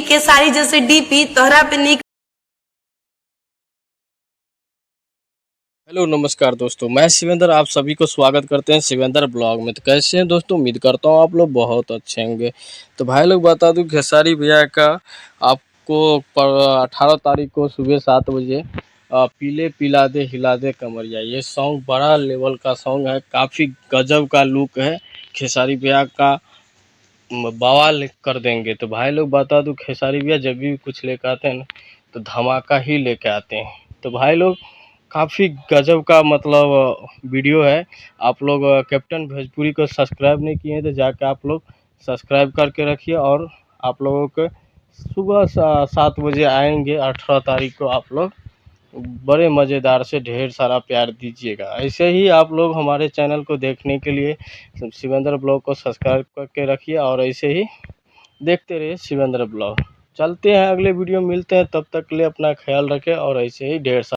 केसारी जैसे डीपी तोहरा पे निक। हेलो नमस्कार दोस्तों, मैं शिवेंद्र आप सभी को स्वागत करते हैं शिवेंद्र ब्लॉग में। तो कैसे हैं दोस्तों, उम्मीद करता हूँ आप लोग बहुत अच्छे होंगे। तो भाई लोग बता दूं, खेसारी भैया का आपको 18 तारीख को सुबह 7 बजे पीले पिला दे हिला दे कमरिया, ये सॉन्ग बड़ा लेवल का सॉन्ग है। काफ़ी गजब का लुक है खेसारी भैया का, बवाल कर देंगे। तो भाई लोग बता दूं, खेसारी भैया जब भी कुछ लेकर आते हैं ना तो धमाका ही लेके आते हैं। तो भाई लोग काफ़ी गजब का मतलब वीडियो है। आप लोग कैप्टन भोजपुरी को सब्सक्राइब नहीं किए हैं तो जाकर आप लोग सब्सक्राइब करके रखिए। और आप लोगों को सुबह 7 बजे आएंगे 18 तारीख को, आप लोग बड़े मज़ेदार से ढेर सारा प्यार दीजिएगा। ऐसे ही आप लोग हमारे चैनल को देखने के लिए शिवेंद्र ब्लॉग को सब्सक्राइब करके रखिए और ऐसे ही देखते रहिए शिवेंद्र ब्लॉग। चलते हैं अगले वीडियो, मिलते हैं, तब तक के लिए अपना ख्याल रखें और ऐसे ही ढेर सारा